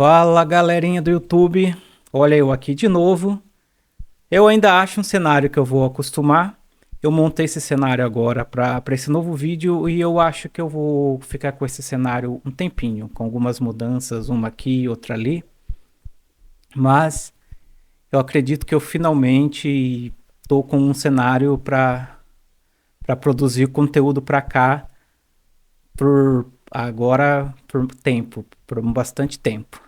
Fala galerinha do YouTube, olha eu aqui de novo. Eu ainda acho um cenário que eu vou acostumar. Eu montei esse cenário agora para esse novo vídeo e eu acho que eu vou ficar com esse cenário um tempinho, com algumas mudanças, uma aqui, outra ali. Mas eu acredito que eu finalmente tô com um cenário para produzir conteúdo para cá por bastante tempo.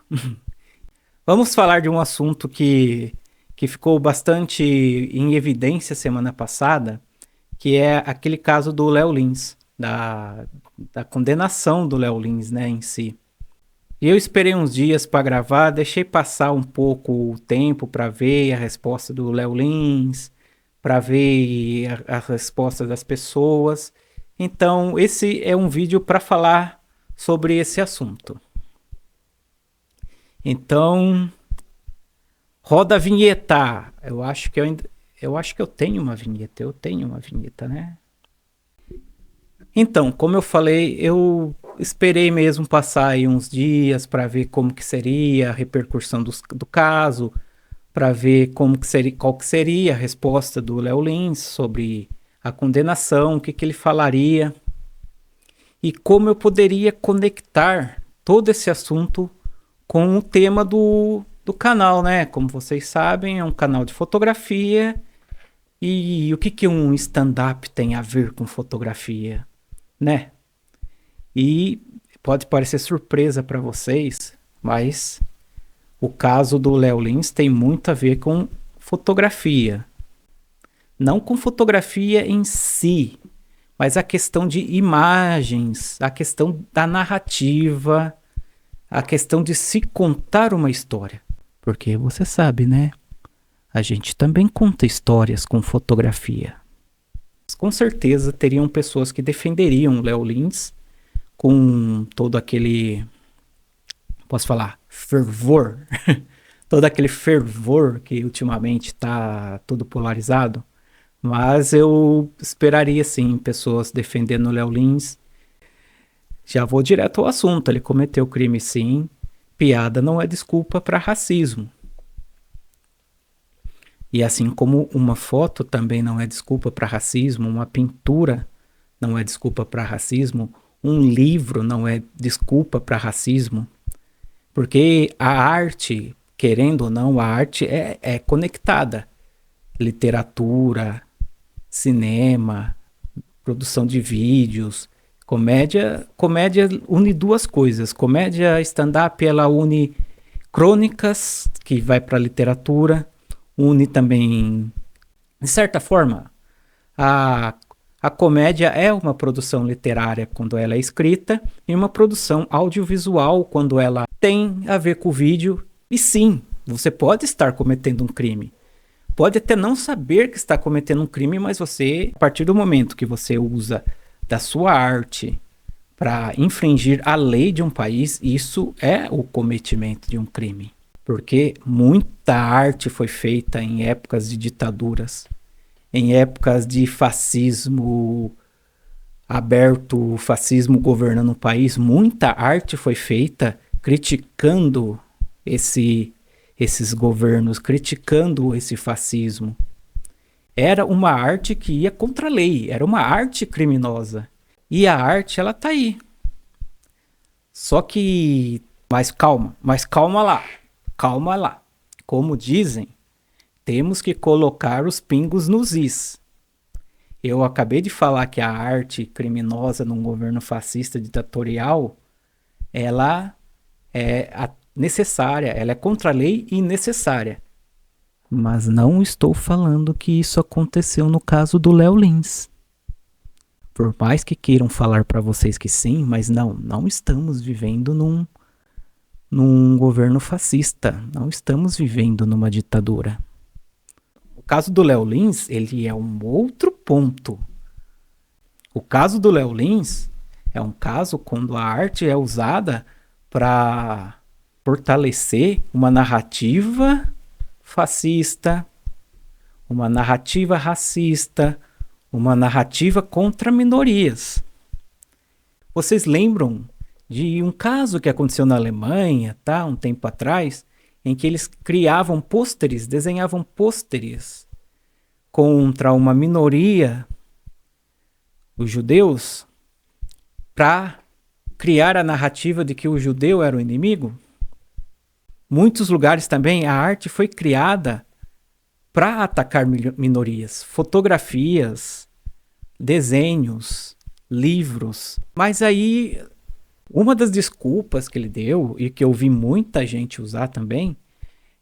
Vamos falar de um assunto que ficou bastante em evidência semana passada, que é aquele caso do Léo Lins, da condenação do Léo Lins, né, em si. E eu esperei uns dias para gravar, deixei passar um pouco o tempo para ver a resposta do Léo Lins, para ver a resposta das pessoas. Então, esse é um vídeo para falar sobre esse assunto. Então, roda a vinheta. Eu acho que eu tenho uma vinheta, né? Então, como eu falei, eu esperei mesmo passar aí uns dias para ver como que seria a repercussão do caso, para ver qual que seria a resposta do Léo Lins sobre a condenação, o que ele falaria e como eu poderia conectar todo esse assunto com o tema do canal, né? Como vocês sabem, é um canal de fotografia. E o que um stand-up tem a ver com fotografia, né? E pode parecer surpresa para vocês, mas o caso do Léo Lins tem muito a ver com fotografia. Não com fotografia em si, mas a questão de imagens, a questão da narrativa, a questão de se contar uma história. Porque você sabe, né? A gente também conta histórias com fotografia. Com certeza teriam pessoas que defenderiam Léo Lins com todo aquele, posso falar, fervor, todo aquele fervor que ultimamente está todo polarizado. Mas eu esperaria sim pessoas defendendo Léo Lins. Já vou direto ao assunto, ele cometeu crime sim. Piada não é desculpa para racismo. E assim como uma foto também não é desculpa para racismo, uma pintura não é desculpa para racismo, um livro não é desculpa para racismo, porque a arte, querendo ou não, a arte é conectada. Literatura, cinema, produção de vídeos, comédia une duas coisas. Comédia stand-up, ela une crônicas, que vai para a literatura, une também, de certa forma, a comédia é uma produção literária quando ela é escrita e uma produção audiovisual quando ela tem a ver com o vídeo. E sim, você pode estar cometendo um crime. Pode até não saber que está cometendo um crime, mas você, a partir do momento que você usa da sua arte para infringir a lei de um país, isso é o cometimento de um crime. Porque muita arte foi feita em épocas de ditaduras, em épocas de fascismo aberto, fascismo governando o país. Muita arte foi feita criticando esses governos, criticando esse fascismo. Era uma arte que ia contra a lei, era uma arte criminosa. E a arte, ela tá aí. Só que, mas calma lá. Calma lá. Como dizem, temos que colocar os pingos nos is. Eu acabei de falar que a arte criminosa num governo fascista ditatorial, ela é necessária, ela é contra a lei e necessária. Mas não estou falando que isso aconteceu no caso do Léo Lins. Por mais que queiram falar para vocês que sim, mas não estamos vivendo num governo fascista. Não estamos vivendo numa ditadura. O caso do Léo Lins, ele é um outro ponto. O caso do Léo Lins é um caso quando a arte é usada para fortalecer uma narrativa fascista, uma narrativa racista, uma narrativa contra minorias. Vocês lembram de um caso que aconteceu na Alemanha, tá, um tempo atrás, em que eles criavam pôsteres, desenhavam pôsteres contra uma minoria, os judeus, para criar a narrativa de que o judeu era o inimigo. Muitos lugares também a arte foi criada para atacar minorias, fotografias, desenhos, livros. Mas aí, uma das desculpas que ele deu, e que eu vi muita gente usar também,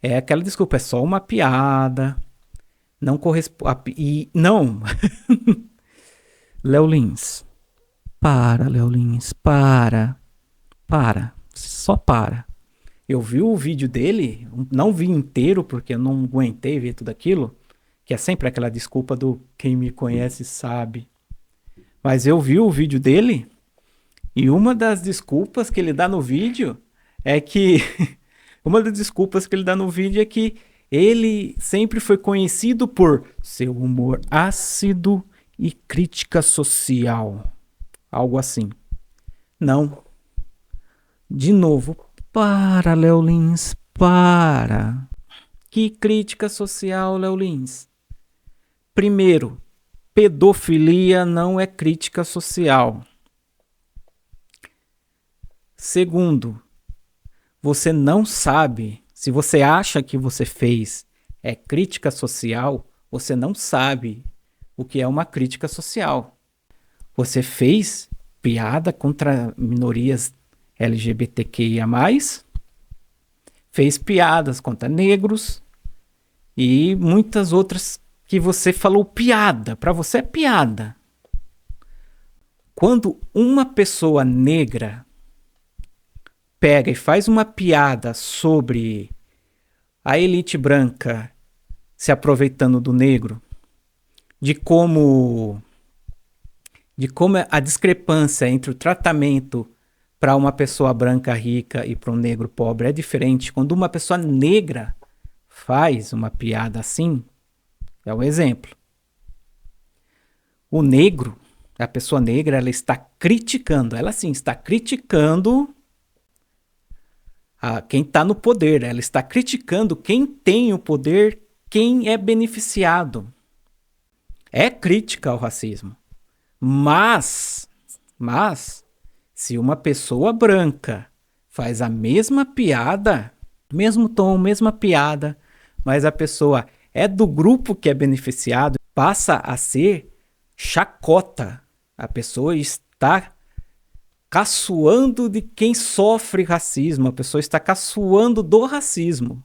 é aquela desculpa, é só uma piada, não corresponde... E não! Léo Lins, Léo Lins, só para. Eu vi o vídeo dele, não vi inteiro, porque eu não aguentei ver tudo aquilo, que é sempre aquela desculpa do quem me conhece sabe. Mas eu vi o vídeo dele, e uma das desculpas que ele dá no vídeo é que... uma das desculpas que ele dá no vídeo é que ele sempre foi conhecido por seu humor ácido e crítica social. Algo assim. Não. De novo, para, Léo Lins, para. Que crítica social, Léo Lins? Primeiro, pedofilia não é crítica social. Segundo, você não sabe, se você acha que você fez é crítica social, você não sabe o que é uma crítica social. Você fez piada contra minorias LGBTQIA+, fez piadas contra negros e muitas outras que você falou piada. Para você é piada. Quando uma pessoa negra pega e faz uma piada sobre a elite branca se aproveitando do negro, de como a discrepância entre o tratamento para uma pessoa branca rica e para um negro pobre é diferente. Quando uma pessoa negra faz uma piada assim, é um exemplo. O negro, a pessoa negra, ela está criticando, ela sim está criticando quem está no poder, ela está criticando quem tem o poder, quem é beneficiado. É crítica ao racismo. Mas, se uma pessoa branca faz a mesma piada, mesmo tom, mesma piada, mas a pessoa é do grupo que é beneficiado, passa a ser chacota. A pessoa está caçoando de quem sofre racismo, a pessoa está caçoando do racismo.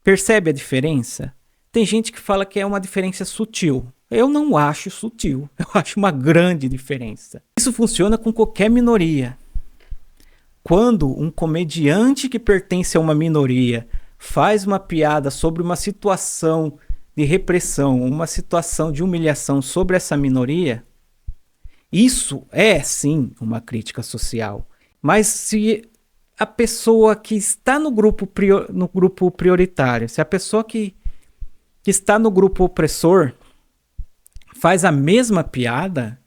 Percebe a diferença? Tem gente que fala que é uma diferença sutil. Eu não acho sutil, eu acho uma grande diferença. Isso funciona com qualquer minoria. Quando um comediante que pertence a uma minoria faz uma piada sobre uma situação de repressão, uma situação de humilhação sobre essa minoria, isso é sim uma crítica social. Mas se a pessoa que está no grupo prioritário, se a pessoa que está no grupo opressor faz a mesma piada,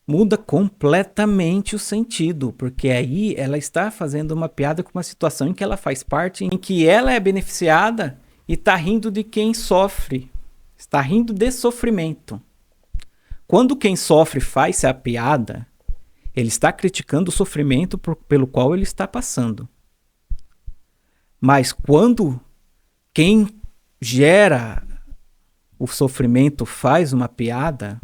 muda completamente o sentido, porque aí ela está fazendo uma piada com uma situação em que ela faz parte, em que ela é beneficiada e está rindo de quem sofre, está rindo de sofrimento. Quando quem sofre faz a piada, ele está criticando o sofrimento pelo qual ele está passando. Mas quando quem gera o sofrimento faz uma piada,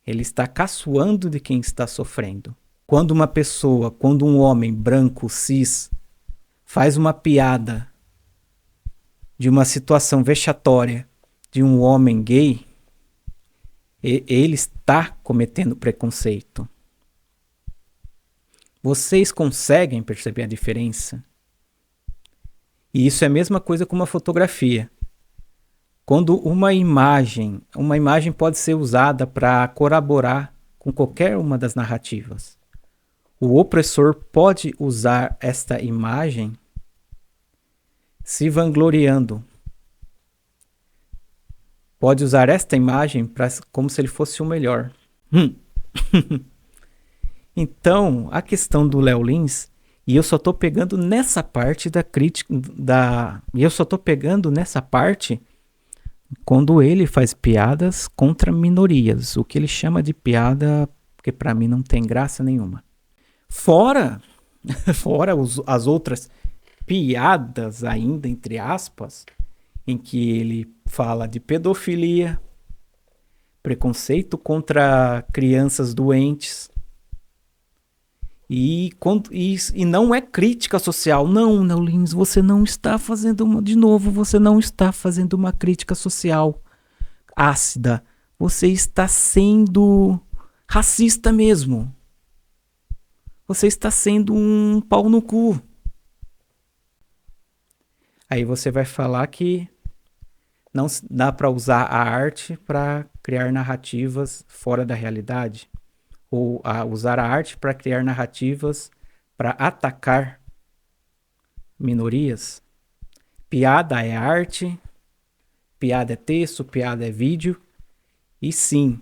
ele está caçoando de quem está sofrendo. Quando uma pessoa, quando um homem branco, cis, faz uma piada de uma situação vexatória de um homem gay, ele está cometendo preconceito. Vocês conseguem perceber a diferença? E isso é a mesma coisa com uma fotografia. Quando uma imagem pode ser usada para corroborar com qualquer uma das narrativas. O opressor pode usar esta imagem se vangloriando. Pode usar esta imagem como se ele fosse o melhor. Então, a questão do Léo Lins, e eu só tô pegando nessa parte da crítica, e eu só tô pegando nessa parte quando ele faz piadas contra minorias, o que ele chama de piada, que pra mim não tem graça nenhuma. Fora, fora as outras piadas ainda, entre aspas, em que ele fala de pedofilia, preconceito contra crianças doentes, e não é crítica social. Não, Léo Lins, você não está fazendo você não está fazendo uma crítica social ácida. Você está sendo racista mesmo. Você está sendo um pau no cu. Aí você vai falar que não dá para usar a arte para criar narrativas fora da realidade. Ou usar a arte para criar narrativas para atacar minorias. Piada é arte, piada é texto, piada é vídeo. E sim,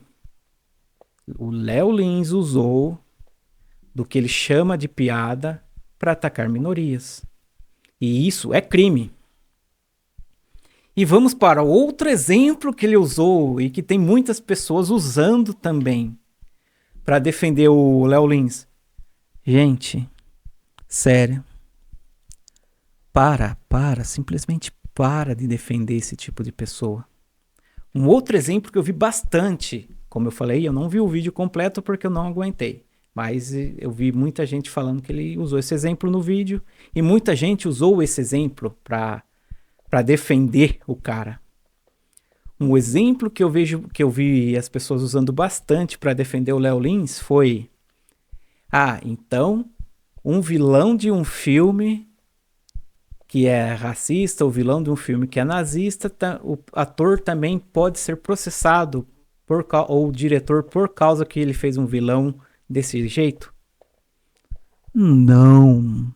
o Léo Lins usou do que ele chama de piada para atacar minorias. E isso é crime. E vamos para outro exemplo que ele usou e que tem muitas pessoas usando também para defender o Léo Lins. Gente, sério. Simplesmente para de defender esse tipo de pessoa. Um outro exemplo que eu vi bastante, como eu falei, eu não vi o vídeo completo porque eu não aguentei. Mas eu vi muita gente falando que ele usou esse exemplo no vídeo e muita gente usou esse exemplo para defender o cara. Um exemplo que eu vi as pessoas usando bastante para defender o Léo Lins foi: então um vilão de um filme que é racista, o vilão de um filme que é nazista, o ator também pode ser processado ou o diretor por causa que ele fez um vilão desse jeito? Não,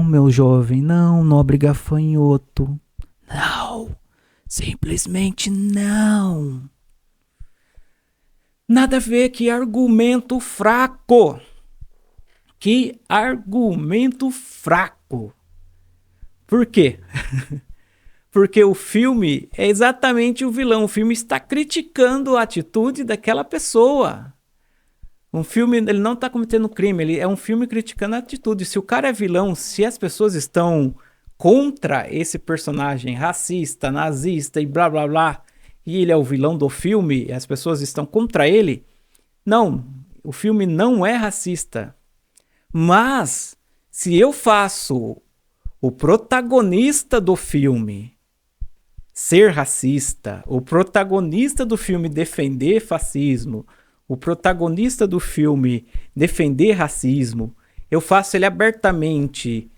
meu jovem, não, nobre gafanhoto. Não. Simplesmente não. Nada a ver, que argumento fraco. Que argumento fraco. Por quê? Porque o filme é exatamente o vilão. O filme está criticando a atitude daquela pessoa. Um filme, ele não está cometendo crime, ele é um filme criticando a atitude. Se o cara é vilão, se as pessoas estão contra esse personagem racista, nazista e blá blá blá, e ele é o vilão do filme, e as pessoas estão contra ele, não, o filme não é racista. Mas se eu faço o protagonista do filme ser racista, o protagonista do filme defender fascismo, o protagonista do filme defender racismo, eu faço ele abertamente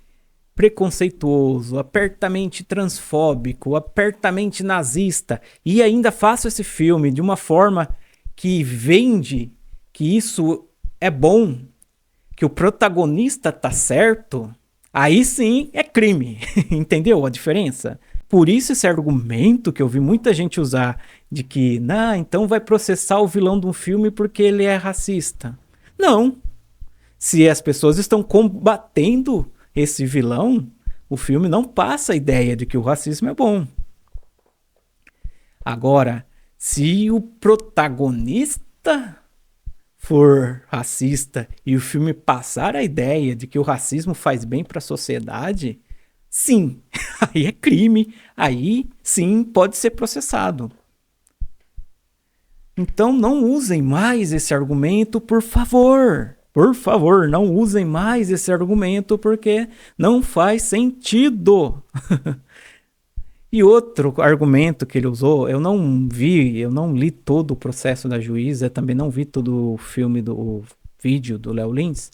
preconceituoso, apertamente transfóbico, apertamente nazista, e ainda faço esse filme de uma forma que vende que isso é bom, que o protagonista tá certo, aí sim é crime. Entendeu a diferença? Por isso esse argumento que eu vi muita gente usar de que, então vai processar o vilão de um filme porque ele é racista. Não. Se as pessoas estão combatendo esse vilão, o filme não passa a ideia de que o racismo é bom. Agora, se o protagonista for racista e o filme passar a ideia de que o racismo faz bem para a sociedade, sim, aí é crime, aí sim pode ser processado. Então não usem mais esse argumento, por favor. Por favor, não usem mais esse argumento porque não faz sentido. E outro argumento que ele usou, eu não li todo o processo da juíza, também não vi todo o vídeo do Léo Lins,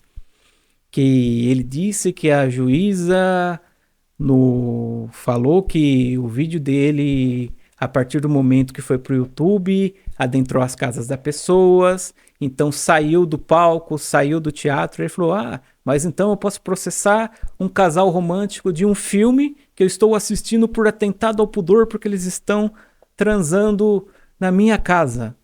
que ele disse que a juíza falou que o vídeo dele, a partir do momento que foi pro YouTube, adentrou as casas das pessoas, então saiu do palco, saiu do teatro, ele falou, mas então eu posso processar um casal romântico de um filme que eu estou assistindo por atentado ao pudor porque eles estão transando na minha casa.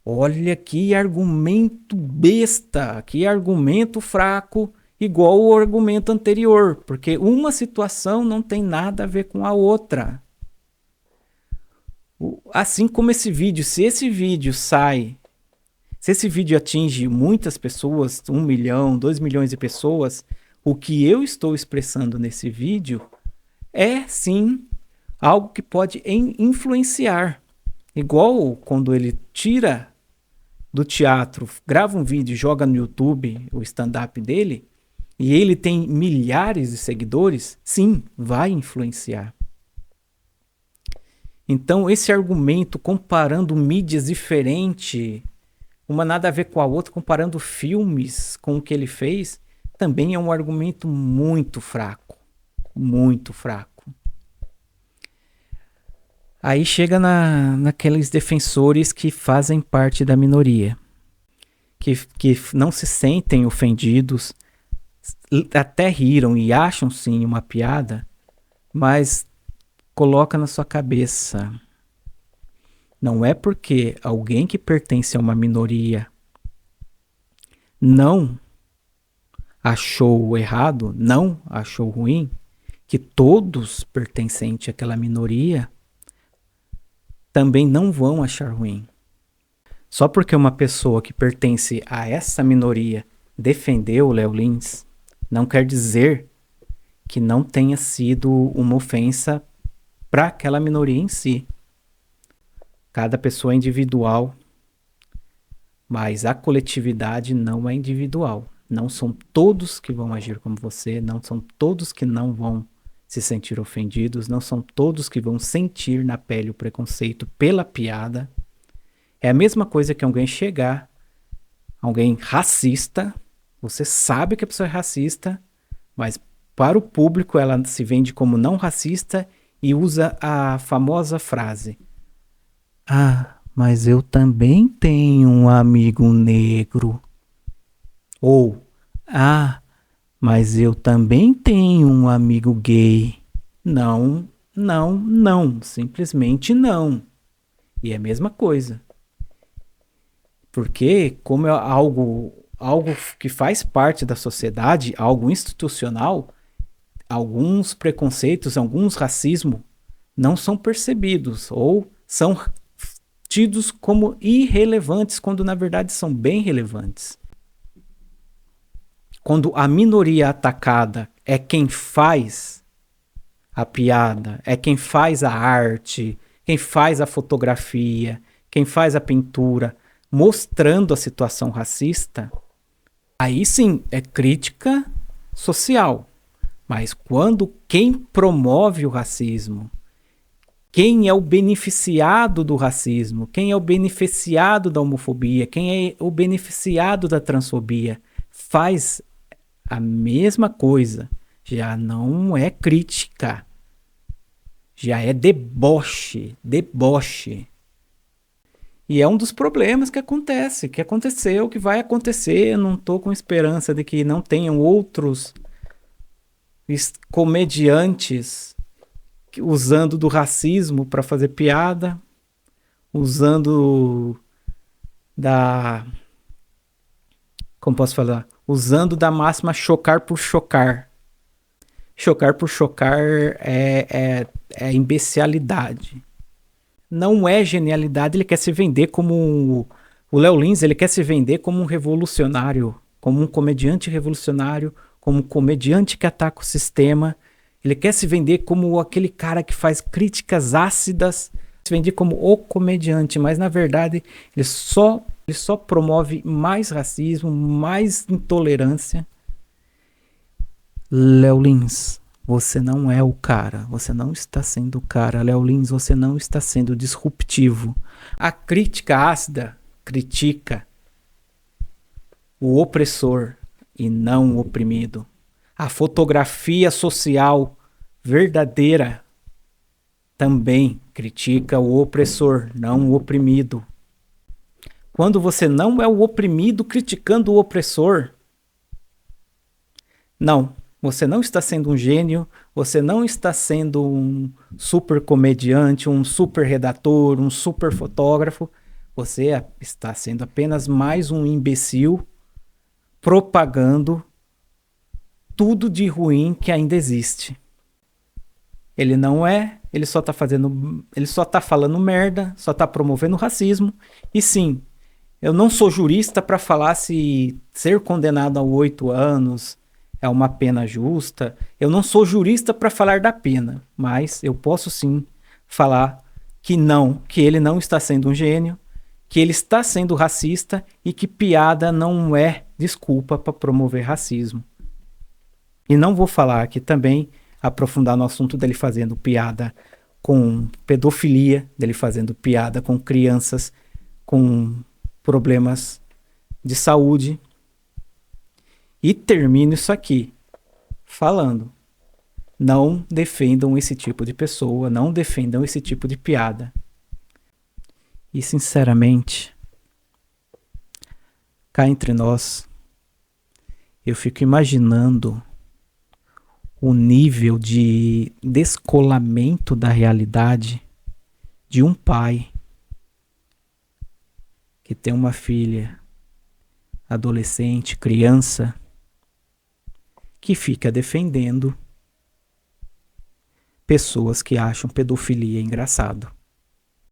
Olha que argumento besta, que argumento fraco, igual o argumento anterior, porque uma situação não tem nada a ver com a outra. Assim como esse vídeo, se esse vídeo atinge muitas pessoas, 1 milhão, 2 milhões de pessoas, o que eu estou expressando nesse vídeo é sim algo que pode influenciar. Igual quando ele tira do teatro, grava um vídeo e joga no YouTube o stand-up dele, e ele tem milhares de seguidores, sim, vai influenciar. Então, esse argumento comparando mídias diferentes, uma nada a ver com a outra, comparando filmes com o que ele fez, também é um argumento muito fraco. Muito fraco. Aí chega naqueles defensores que fazem parte da minoria, que não se sentem ofendidos, até riram e acham sim uma piada, mas coloca na sua cabeça, não é porque alguém que pertence a uma minoria não achou errado, não achou ruim, que todos pertencentes àquela minoria também não vão achar ruim. Só porque uma pessoa que pertence a essa minoria defendeu o Léo Lins, não quer dizer que não tenha sido uma ofensa para aquela minoria em si. Cada pessoa é individual, mas a coletividade não é individual. Não são todos que vão agir como você, não são todos que não vão se sentir ofendidos, não são todos que vão sentir na pele o preconceito pela piada. É a mesma coisa que alguém chegar, alguém racista, você sabe que a pessoa é racista, mas para o público ela se vende como não racista e usa a famosa frase: ah, mas eu também tenho um amigo negro. Ou, ah, mas eu também tenho um amigo gay. Não, não, não. Simplesmente não. E é a mesma coisa. Porque, como é algo que faz parte da sociedade, algo institucional, alguns preconceitos, alguns racismos não são percebidos ou são tidos como irrelevantes, quando na verdade são bem relevantes. Quando a minoria atacada é quem faz a piada, é quem faz a arte, quem faz a fotografia, quem faz a pintura, mostrando a situação racista, aí sim é crítica social. Mas quando quem promove o racismo, quem é o beneficiado do racismo, quem é o beneficiado da homofobia, quem é o beneficiado da transfobia, faz a mesma coisa, já não é crítica, já é deboche. E é um dos problemas que acontece, que aconteceu, que vai acontecer. Eu não estou com esperança de que não tenham outros comediantes usando do racismo para fazer piada, usando da... como posso falar? Usando da máxima chocar por chocar. Chocar por chocar é imbecilidade. Não é genialidade, ele quer se vender como... O Léo Lins, ele quer se vender como um revolucionário, como um comediante revolucionário, como um comediante que ataca o sistema. Ele quer se vender como aquele cara que faz críticas ácidas, se vender como o comediante, mas na verdade ele só promove mais racismo, mais intolerância. Léo Lins, você não é o cara, você não está sendo o cara. Léo Lins, você não está sendo disruptivo. A crítica ácida critica o opressor e não o oprimido. A fotografia social verdadeira também critica o opressor, não o oprimido. Quando você não é o oprimido criticando o opressor, não, você não está sendo um gênio, você não está sendo um super comediante, um super redator, um super fotógrafo, Você está sendo apenas mais um imbecil propagando tudo de ruim que ainda existe. Ele não é, ele só tá falando merda, só tá promovendo racismo. E sim, eu não sou jurista para falar se ser condenado a 8 anos é uma pena justa. Eu não sou jurista para falar da pena, mas eu posso sim falar que não, que ele não está sendo um gênio, que ele está sendo racista e que piada não é desculpa para promover racismo. E não vou falar aqui também, aprofundar no assunto dele fazendo piada com pedofilia, dele fazendo piada com crianças com problemas de saúde. E termino isso aqui falando: não defendam esse tipo de pessoa, não defendam esse tipo de piada. E sinceramente, cá entre nós, eu fico imaginando o nível de descolamento da realidade de um pai que tem uma filha, adolescente, criança, que fica defendendo pessoas que acham pedofilia engraçado.